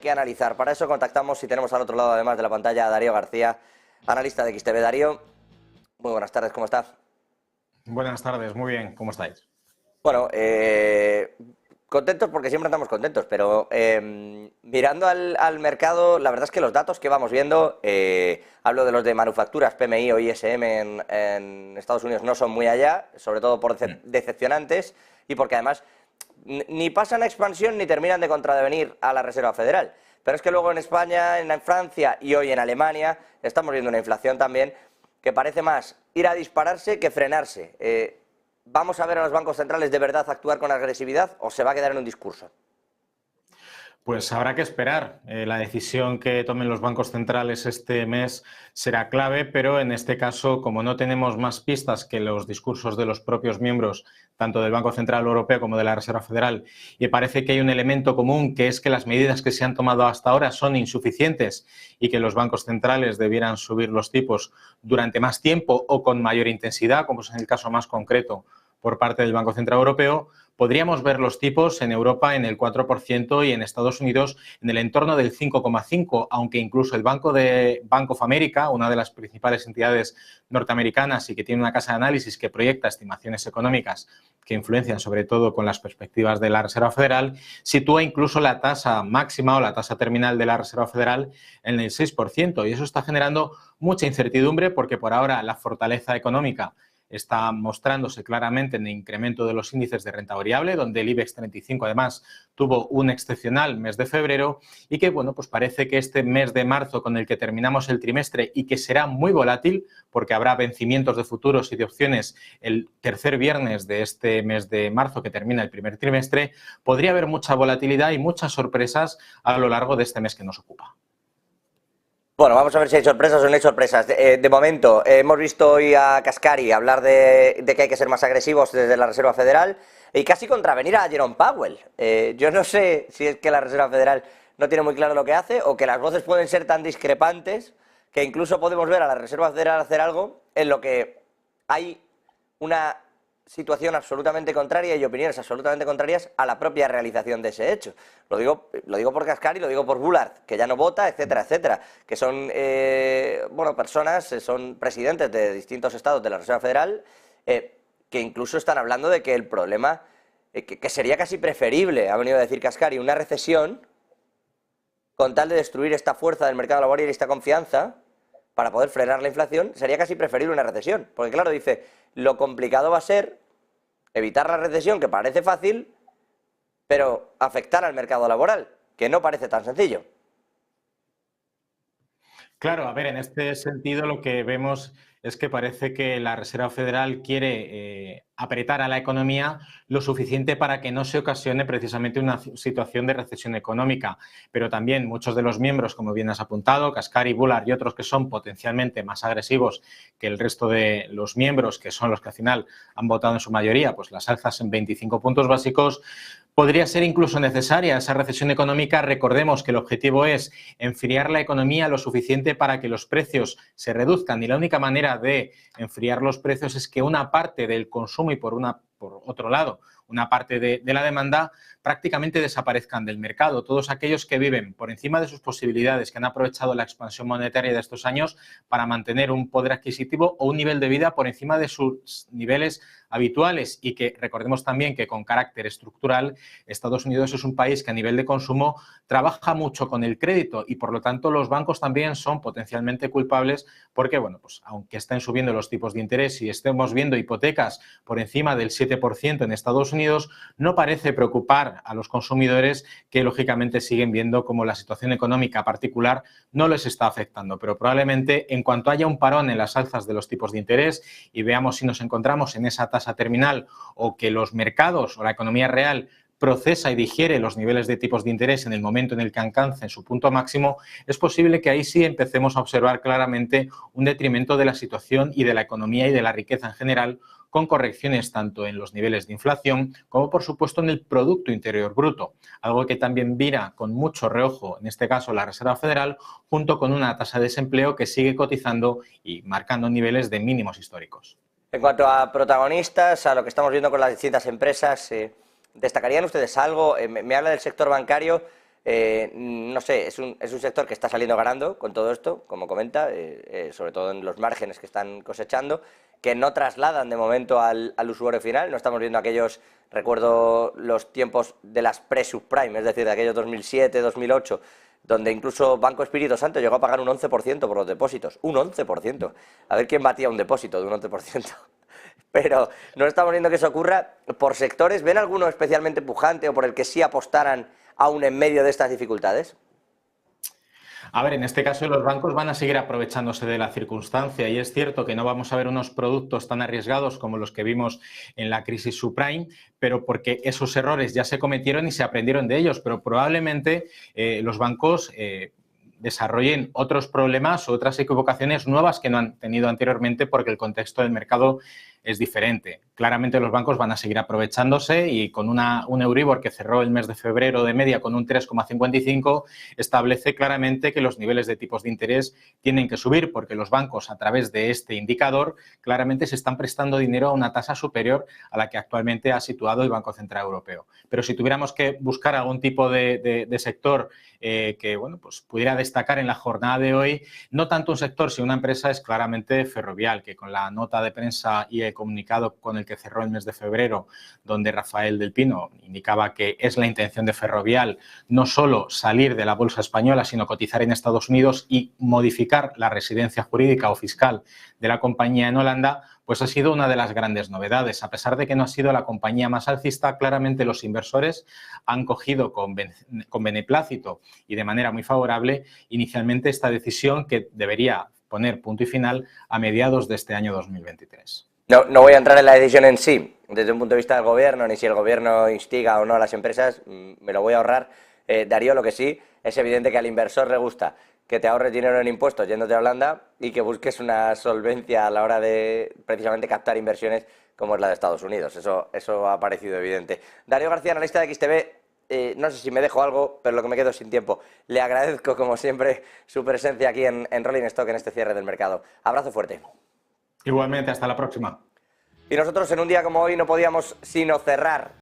que analizar. Para eso contactamos y tenemos al otro lado, además de la pantalla, a Darío García, analista de XTB. Darío, muy buenas tardes, ¿cómo estás? Buenas tardes, muy bien, ¿cómo estáis? Bueno, contentos porque siempre andamos contentos, pero mirando al mercado, la verdad es que los datos que vamos viendo, hablo de los de manufacturas, PMI o ISM en Estados Unidos, no son muy allá, sobre todo por decepcionantes y porque además ni pasan a expansión ni terminan de contravenir a la Reserva Federal. Pero es que luego en España, en Francia y hoy en Alemania estamos viendo una inflación también que parece más ir a dispararse que frenarse. ¿Vamos a ver a los bancos centrales de verdad actuar con agresividad o se va a quedar en un discurso? Pues habrá que esperar. La decisión que tomen los bancos centrales este mes será clave, pero en este caso, como no tenemos más pistas que los discursos de los propios miembros, tanto del Banco Central Europeo como de la Reserva Federal, y parece que hay un elemento común, que es que las medidas que se han tomado hasta ahora son insuficientes y que los bancos centrales debieran subir los tipos durante más tiempo o con mayor intensidad, como es en el caso más concreto por parte del Banco Central Europeo, podríamos ver los tipos en Europa en el 4% y en Estados Unidos en el entorno del 5,5%, aunque incluso el Bank of America, una de las principales entidades norteamericanas y que tiene una casa de análisis que proyecta estimaciones económicas que influencian sobre todo con las perspectivas de la Reserva Federal, sitúa incluso la tasa máxima o la tasa terminal de la Reserva Federal en el 6%, y eso está generando mucha incertidumbre porque por ahora la fortaleza económica está mostrándose claramente en el incremento de los índices de renta variable, donde el IBEX 35 además tuvo un excepcional mes de febrero y que, bueno, pues parece que este mes de marzo con el que terminamos el trimestre y que será muy volátil porque habrá vencimientos de futuros y de opciones el tercer viernes de este mes de marzo que termina el primer trimestre, podría haber mucha volatilidad y muchas sorpresas a lo largo de este mes que nos ocupa. Bueno, vamos a ver si hay sorpresas o no hay sorpresas. De momento, hemos visto hoy a Cascari hablar de que hay que ser más agresivos desde la Reserva Federal y casi contravenir a Jerome Powell. Yo no sé si es que la Reserva Federal no tiene muy claro lo que hace o que las voces pueden ser tan discrepantes que incluso podemos ver a la Reserva Federal hacer algo en lo que hay una situación absolutamente contraria y opiniones absolutamente contrarias a la propia realización de ese hecho. Lo digo por Cascari, lo digo por Bullard, que ya no vota, etcétera, etcétera, que son bueno, personas, son presidentes de distintos estados de la Reserva Federal, que incluso están hablando de que el problema, que sería casi preferible, ha venido a decir Cascari, una recesión con tal de destruir esta fuerza del mercado laboral y esta confianza para poder frenar la inflación, sería casi preferible una recesión. Porque claro, dice, lo complicado va a ser evitar la recesión, que parece fácil, pero afectar al mercado laboral, que no parece tan sencillo. Claro, a ver, en este sentido lo que vemos es que parece que la Reserva Federal quiere apretar a la economía lo suficiente para que no se ocasione precisamente una situación de recesión económica. Pero también muchos de los miembros, como bien has apuntado, Cascari, Bullard y otros que son potencialmente más agresivos que el resto de los miembros, que son los que al final han votado en su mayoría, pues las alzas en 25 puntos básicos, podría ser incluso necesaria esa recesión económica. Recordemos que el objetivo es enfriar la economía lo suficiente para que los precios se reduzcan y la única manera de enfriar los precios es que una parte del consumo y por otro lado una parte de la demanda prácticamente desaparezcan del mercado. Todos aquellos que viven por encima de sus posibilidades, que han aprovechado la expansión monetaria de estos años para mantener un poder adquisitivo o un nivel de vida por encima de sus niveles habituales y que recordemos también que con carácter estructural Estados Unidos es un país que a nivel de consumo trabaja mucho con el crédito y por lo tanto los bancos también son potencialmente culpables porque, bueno, pues aunque estén subiendo los tipos de interés y estemos viendo hipotecas por encima del 7% en Estados Unidos, no parece preocupar a los consumidores que lógicamente siguen viendo cómo la situación económica particular no les está afectando, pero probablemente en cuanto haya un parón en las alzas de los tipos de interés y veamos si nos encontramos en esa tasa terminal o que los mercados o la economía real procesa y digiere los niveles de tipos de interés en el momento en el que alcancen su punto máximo, es posible que ahí sí empecemos a observar claramente un detrimento de la situación y de la economía y de la riqueza en general, con correcciones tanto en los niveles de inflación como, por supuesto, en el Producto Interior Bruto, algo que también mira con mucho reojo, en este caso, la Reserva Federal, junto con una tasa de desempleo que sigue cotizando y marcando niveles de mínimos históricos. En cuanto a protagonistas, a lo que estamos viendo con las distintas empresas, ¿destacarían ustedes algo? Me habla del sector bancario. No sé, es un sector que está saliendo ganando con todo esto, como comenta, sobre todo en los márgenes que están cosechando, que no trasladan de momento al usuario final. No estamos viendo aquellos, recuerdo los tiempos de las pre-subprime, es decir, de aquellos 2007, 2008, donde incluso Banco Espíritu Santo llegó a pagar un 11% por los depósitos. Un 11%. A ver quién batía un depósito de un 11%. Pero no estamos viendo que eso ocurra por sectores. ¿Ven alguno especialmente pujante o por el que sí apostaran aún en medio de estas dificultades? A ver, en este caso los bancos van a seguir aprovechándose de la circunstancia y es cierto que no vamos a ver unos productos tan arriesgados como los que vimos en la crisis subprime, pero porque esos errores ya se cometieron y se aprendieron de ellos, pero probablemente los bancos desarrollen otros problemas o otras equivocaciones nuevas que no han tenido anteriormente porque el contexto del mercado es diferente. Claramente los bancos van a seguir aprovechándose y con un Euribor que cerró el mes de febrero de media con un 3,55 establece claramente que los niveles de tipos de interés tienen que subir porque los bancos a través de este indicador claramente se están prestando dinero a una tasa superior a la que actualmente ha situado el Banco Central Europeo. Pero si tuviéramos que buscar algún tipo de sector que bueno, pues pudiera destacar en la jornada de hoy, no tanto un sector, sino una empresa, es claramente Ferrovial, que con la nota de prensa y el comunicado con el que cerró el mes de febrero, donde Rafael del Pino indicaba que es la intención de Ferrovial no solo salir de la bolsa española, sino cotizar en Estados Unidos y modificar la residencia jurídica o fiscal de la compañía en Holanda, pues ha sido una de las grandes novedades. A pesar de que no ha sido la compañía más alcista, claramente los inversores han cogido con beneplácito y de manera muy favorable inicialmente esta decisión que debería poner punto y final a mediados de este año 2023. No voy a entrar en la decisión en sí, desde un punto de vista del gobierno, ni si el gobierno instiga o no a las empresas, me lo voy a ahorrar. Darío, lo que sí, es evidente que al inversor le gusta que te ahorres dinero en impuestos yéndote a Holanda y que busques una solvencia a la hora de precisamente captar inversiones como es la de Estados Unidos. Eso ha parecido evidente. Darío García, analista de XTB, no sé si me dejo algo, pero lo que me quedo sin tiempo. Le agradezco, como siempre, su presencia aquí en Rolling Stock en este cierre del mercado. Abrazo fuerte. Igualmente, hasta la próxima. Y nosotros en un día como hoy no podíamos sino cerrar